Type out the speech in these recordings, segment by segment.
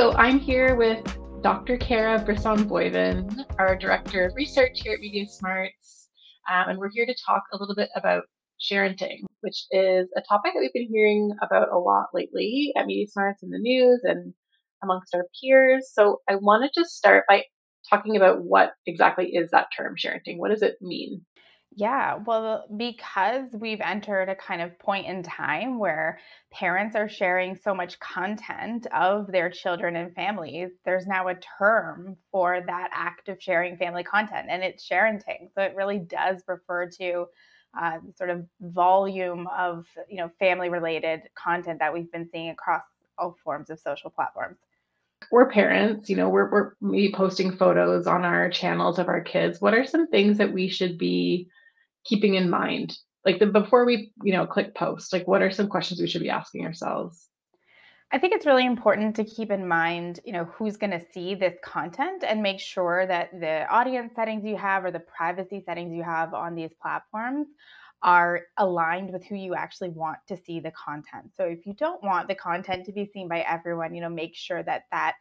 So I'm here with Dr. Kara Brisson-Boivin, our Director of Research here at MediaSmarts, and we're here to talk a little bit about sharenting, which is a topic that we've been hearing about a lot lately at MediaSmarts in the news and amongst our peers. So I wanted to start by talking about what exactly is that term, sharenting. What does it mean? Yeah, well, because we've entered a kind of point in time where parents are sharing so much content of their children and families, there's now a term for that act of sharing family content, and it's sharenting. So it really does refer to sort of volume of family-related content that we've been seeing across all forms of social platforms. We're parents, we're maybe posting photos on our channels of our kids. What are some things that we should be keeping in mind? Like before we, click post, like what are some questions we should be asking ourselves? I think it's really important to keep in mind, who's going to see this content and make sure that the audience settings you have or the privacy settings you have on these platforms are aligned with who you actually want to see the content. So if you don't want the content to be seen by everyone, make sure that that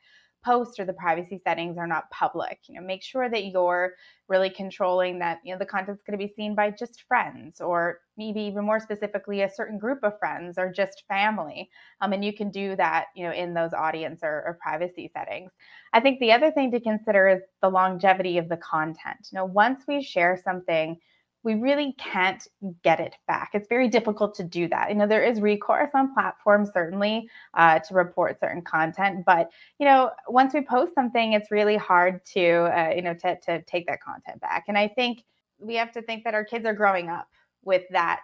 post or the privacy settings are not public. Make sure that you're really controlling that, the content's going to be seen by just friends, or maybe even more specifically, a certain group of friends or just family. And you can do that, in those audience or privacy settings. I think the other thing to consider is the longevity of the content. Once we share something, we really can't get it back. It's very difficult to do that. There is recourse on platforms, certainly, to report certain content, but once we post something, it's really hard to take that content back. And I think we have to think that our kids are growing up with that,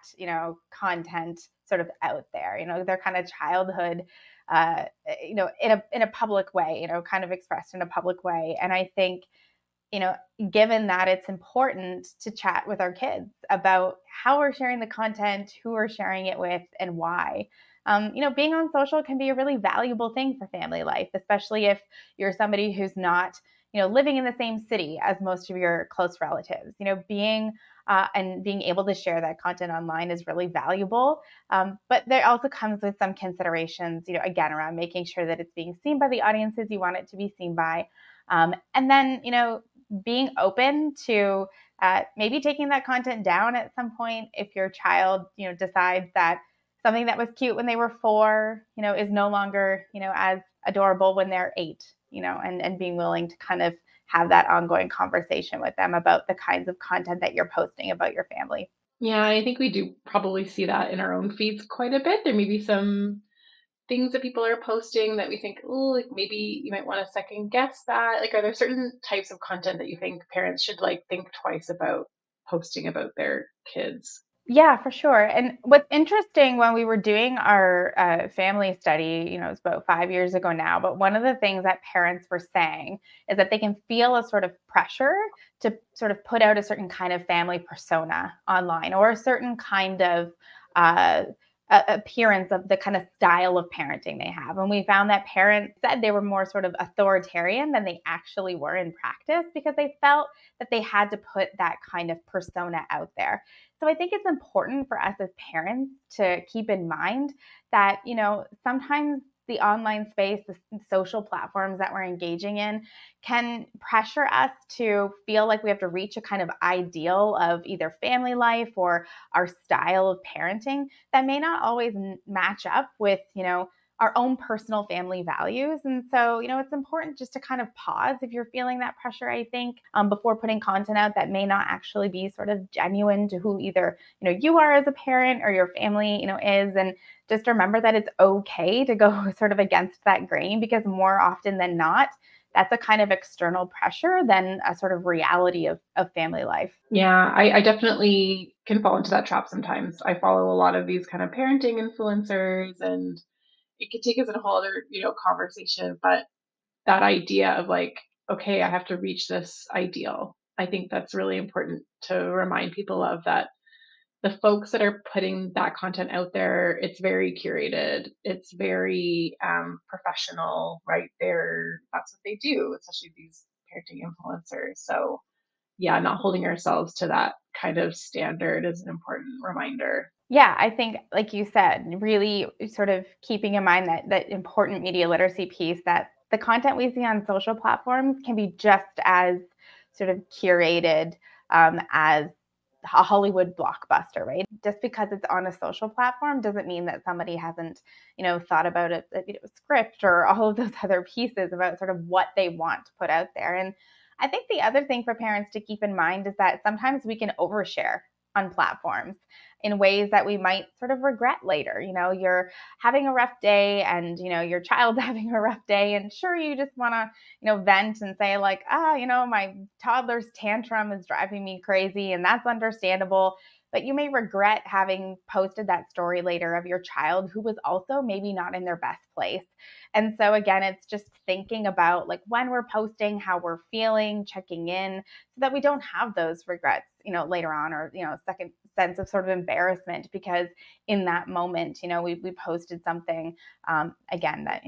content sort of out there, their kind of childhood, in a public way, kind of expressed in a public way. And I think, you know, given that it's important to chat with our kids about how we're sharing the content, who we're sharing it with, and why. Being on social can be a really valuable thing for family life, especially if you're somebody who's not, living in the same city as most of your close relatives. Being able to share that content online is really valuable. But there also comes with some considerations, again, around making sure that it's being seen by the audiences you want it to be seen by. And then, being open to maybe taking that content down at some point if your child, decides that something that was cute when they were 4, is no longer, as adorable when they're 8, and being willing to kind of have that ongoing conversation with them about the kinds of content that you're posting about your family. Yeah, I think we do probably see that in our own feeds quite a bit. There may be some things that people are posting that we think, oh, like maybe you might want to second guess that. Like, are there certain types of content that you think parents should like think twice about posting about their kids? Yeah, for sure. And what's interesting when we were doing our family study, it's about 5 years ago now, but one of the things that parents were saying is that they can feel a sort of pressure to sort of put out a certain kind of family persona online, or a certain kind of uh, appearance of the kind of style of parenting they have. And we found that parents said they were more sort of authoritarian than they actually were in practice, because they felt that they had to put that kind of persona out there. So I think it's important for us as parents to keep in mind that, sometimes the online space, the social platforms that we're engaging in, can pressure us to feel like we have to reach a kind of ideal of either family life or our style of parenting that may not always match up with, our own personal family values. And so, it's important just to kind of pause if you're feeling that pressure, I think, before putting content out that may not actually be sort of genuine to who either, you are as a parent or your family, is. And just remember that it's okay to go sort of against that grain, because more often than not, that's a kind of external pressure than a sort of reality of family life. Yeah, I definitely can fall into that trap sometimes. I follow a lot of these kind of parenting influencers, and it could take us in a whole other, conversation. But that idea of like, okay, I have to reach this ideal. I think that's really important to remind people of that. The folks that are putting that content out there, it's very curated. It's very professional, right? That's what they do, especially these parenting influencers. So yeah, not holding ourselves to that kind of standard is an important reminder. Yeah, I think, like you said, really sort of keeping in mind that important media literacy piece, that the content we see on social platforms can be just as sort of curated as a Hollywood blockbuster, right? Just because it's on a social platform doesn't mean that somebody hasn't, thought about it, script or all of those other pieces about sort of what they want to put out there. And I think the other thing for parents to keep in mind is that sometimes we can overshare on platforms in ways that we might sort of regret later. You're having a rough day and, your child's having a rough day, and sure, you just want to, vent and say like, my toddler's tantrum is driving me crazy, and that's understandable. But you may regret having posted that story later of your child who was also maybe not in their best place. And so again, it's just thinking about like when we're posting, how we're feeling, checking in so that we don't have those regrets, later on, or, second sense of sort of embarrassment because in that moment, we posted something, again, that,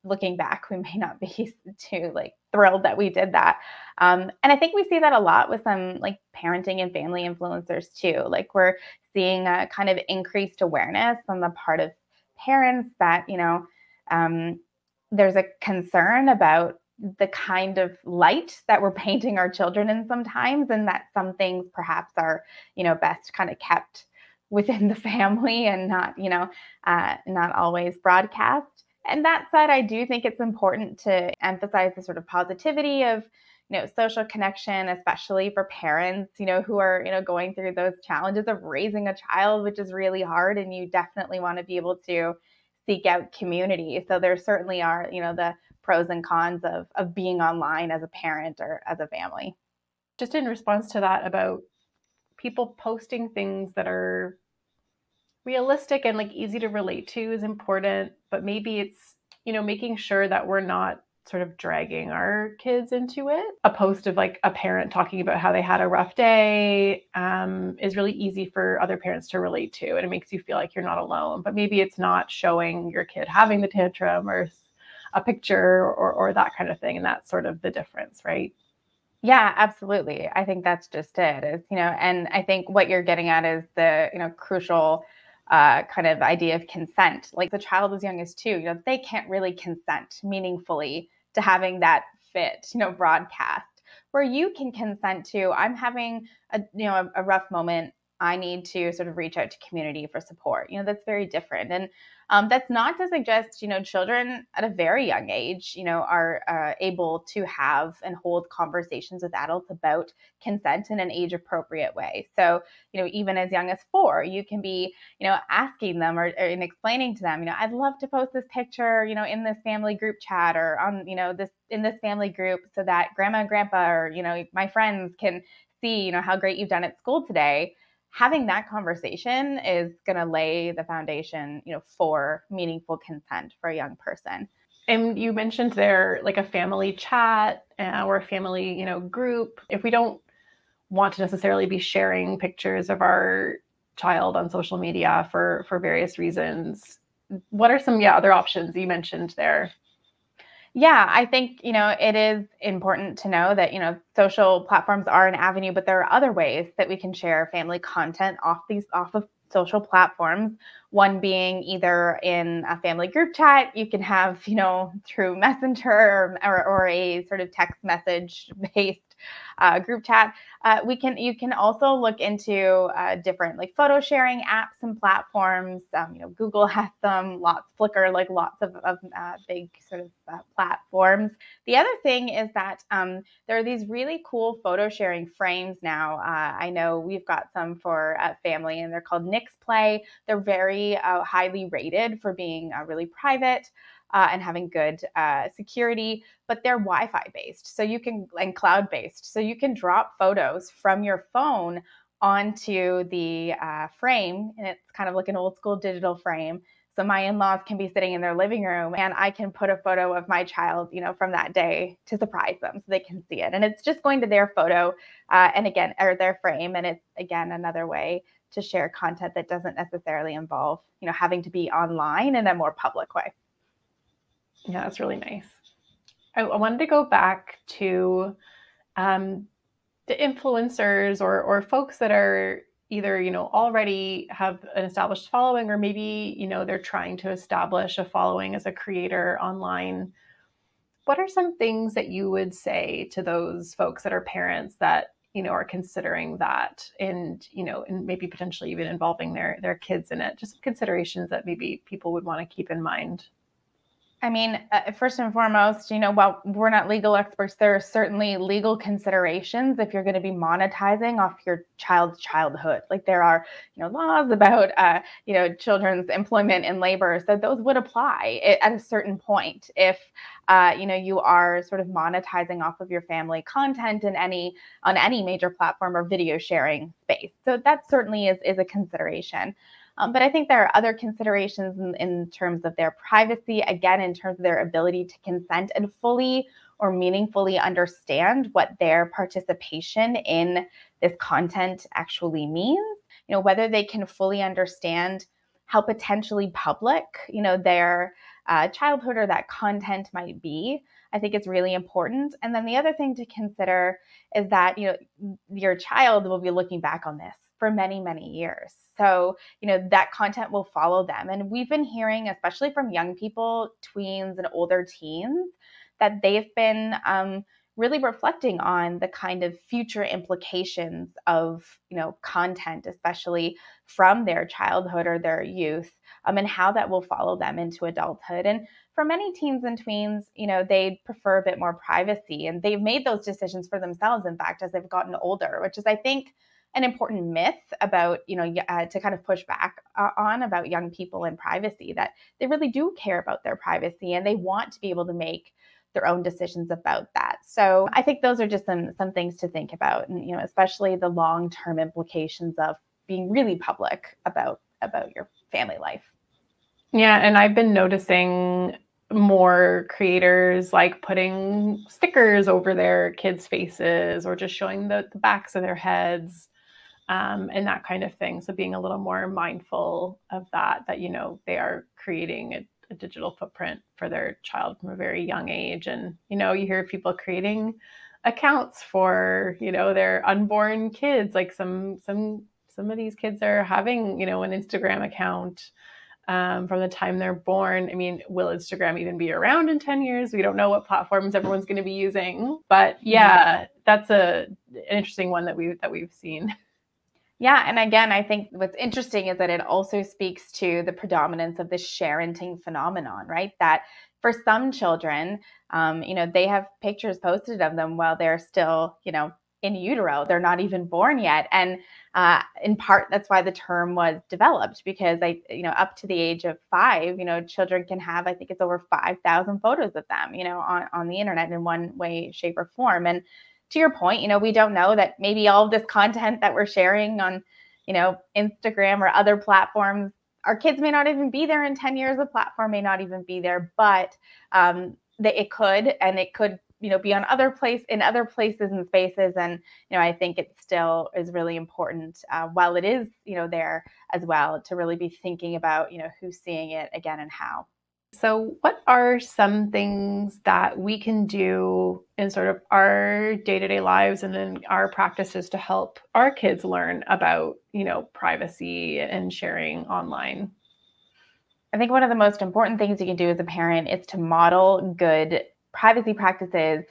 looking back, we may not be too like thrilled that we did that. And I think we see that a lot with some like parenting and family influencers too. Like we're seeing a kind of increased awareness on the part of parents that, um, there's a concern about the kind of light that we're painting our children in sometimes, and that some things perhaps are, best kind of kept within the family and not, not always broadcast. And that said, I do think it's important to emphasize the sort of positivity of, social connection, especially for parents, who are, going through those challenges of raising a child, which is really hard. And you definitely want to be able to seek out community. So there certainly are, the pros and cons of being online as a parent or as a family. Just in response to that about people posting things that are realistic and like easy to relate to is important, but maybe it's, making sure that we're not sort of dragging our kids into it. A post of like a parent talking about how they had a rough day is really easy for other parents to relate to, and it makes you feel like you're not alone. But maybe it's not showing your kid having the tantrum or a picture or that kind of thing, and that's sort of the difference, right? Yeah, absolutely. I think that's just it. Is, and I think what you're getting at is the, crucial kind of idea of consent. Like the child as young as 2, they can't really consent meaningfully to having that fit, broadcast. Where you can consent to, I'm having a rough moment. I need to sort of reach out to community for support. That's very different. And that's not to suggest, children at a very young age, are able to have and hold conversations with adults about consent in an age appropriate way. So, even as young as 4, you can be, asking them or explaining to them, I'd love to post this picture, in this family group chat or on, this in this family group so that grandma and grandpa or, my friends can see, how great you've done at school today. Having that conversation is going to lay the foundation, for meaningful consent for a young person. And you mentioned there like a family chat or a family, group. If we don't want to necessarily be sharing pictures of our child on social media for various reasons, what are some other options you mentioned there? Yeah, I think, it is important to know that, social platforms are an avenue, but there are other ways that we can share family content off of social platforms. One being either in a family group chat, you can have, through Messenger or a sort of text message based group chat. You can also look into different like photo sharing apps and platforms. Google has them, Flickr, like lots of big sort of platforms. The other thing is that there are these really cool photo sharing frames now. I know we've got some for family, and they're called Nix Play. They're very highly rated for being really private. And having good security, but they're Wi-Fi based, and cloud based, so you can drop photos from your phone onto the frame, and it's kind of like an old school digital frame. So my in-laws can be sitting in their living room, and I can put a photo of my child, from that day to surprise them, so they can see it, and it's just going to their photo, and again, or their frame, and it's again another way to share content that doesn't necessarily involve, having to be online in a more public way. Yeah, that's really nice. I wanted to go back to the influencers or folks that are either, already have an established following, or maybe, they're trying to establish a following as a creator online. What are some things that you would say to those folks that are parents that, are considering that and maybe potentially even involving their kids in it? Just some considerations that maybe people would want to keep in mind. I mean, first and foremost, while we're not legal experts, there are certainly legal considerations if you're going to be monetizing off your child's childhood. Like there are, laws about, children's employment and labor. So those would apply at a certain point if, you are sort of monetizing off of your family content on any major platform or video sharing space. So that certainly is a consideration. But I think there are other considerations in terms of their privacy, again, in terms of their ability to consent and fully or meaningfully understand what their participation in this content actually means, whether they can fully understand how potentially public, their childhood or that content might be. I think it's really important. And then the other thing to consider is that, your child will be looking back on this for many, many years. So, that content will follow them. And we've been hearing, especially from young people, tweens and older teens, that they've been really reflecting on the kind of future implications of, content, especially from their childhood or their youth, and how that will follow them into adulthood. And for many teens and tweens, they prefer a bit more privacy, and they've made those decisions for themselves, in fact, as they've gotten older, which is, I think, an important myth about, to kind of push back on about young people and privacy, that they really do care about their privacy and they want to be able to make their own decisions about that. So I think those are just some things to think about, and, especially the long-term implications of being really public about your family life. Yeah, and I've been noticing more creators like putting stickers over their kids' faces or just showing the backs of their heads, and that kind of thing. So being a little more mindful of that, they are creating a digital footprint for their child from a very young age. And, you hear people creating accounts for, their unborn kids. Like some of these kids are having, an Instagram account from the time they're born. I mean, will Instagram even be around in 10 years? We don't know what platforms everyone's going to be using. But yeah, that's an interesting one that we've seen. Yeah. And again, I think what's interesting is that it also speaks to the predominance of the sharenting phenomenon, right? That for some children, they have pictures posted of them while they're still, in utero. They're not even born yet. And in part, that's why the term was developed, because up to the age of 5, children can have, I think it's over 5,000 photos of them, on the internet in one way, shape, or form. And to your point, we don't know that maybe all of this content that we're sharing on, Instagram or other platforms, our kids may not even be there in 10 years. The platform may not even be there, but it could, and it could, be on other places and spaces. And, I think it still is really important, while it is, there as well, to really be thinking about, who's seeing it again and how. So, what are some things that we can do in sort of our day-to-day lives and in our practices to help our kids learn about, privacy and sharing online? I think one of the most important things you can do as a parent is to model good privacy practices,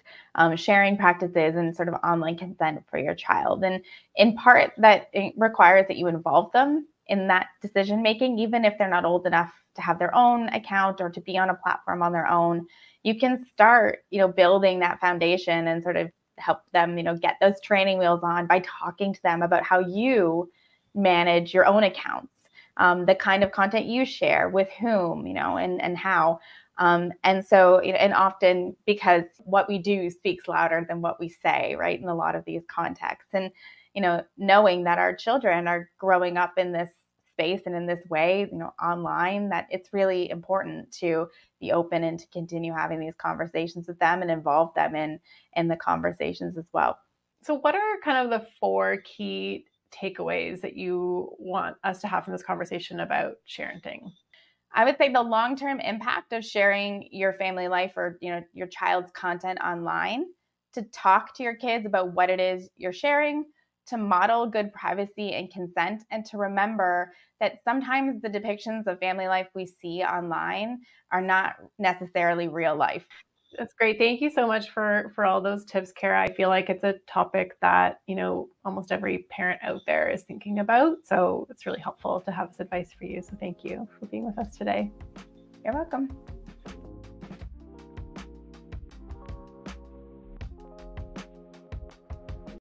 sharing practices, and sort of online consent for your child. And in part, that it requires that you involve them in that decision making, even if they're not old enough to have their own account or to be on a platform on their own. You can start, building that foundation and sort of help them, get those training wheels on by talking to them about how you manage your own accounts, the kind of content you share with whom, and how. And so, and often because what we do speaks louder than what we say, right? In a lot of these contexts. And, knowing that our children are growing up in this space and in this way, online, that it's really important to be open and to continue having these conversations with them and involve them in the conversations as well. So, what are kind of the 4 key takeaways that you want us to have from this conversation about sharenting? I would say the long-term impact of sharing your family life or, your child's content online, to talk to your kids about what it is you're sharing, to model good privacy and consent, and to remember that sometimes the depictions of family life we see online are not necessarily real life. That's great. Thank you so much for all those tips, Kara. I feel like it's a topic that, almost every parent out there is thinking about. So it's really helpful to have this advice for you. So thank you for being with us today. You're welcome.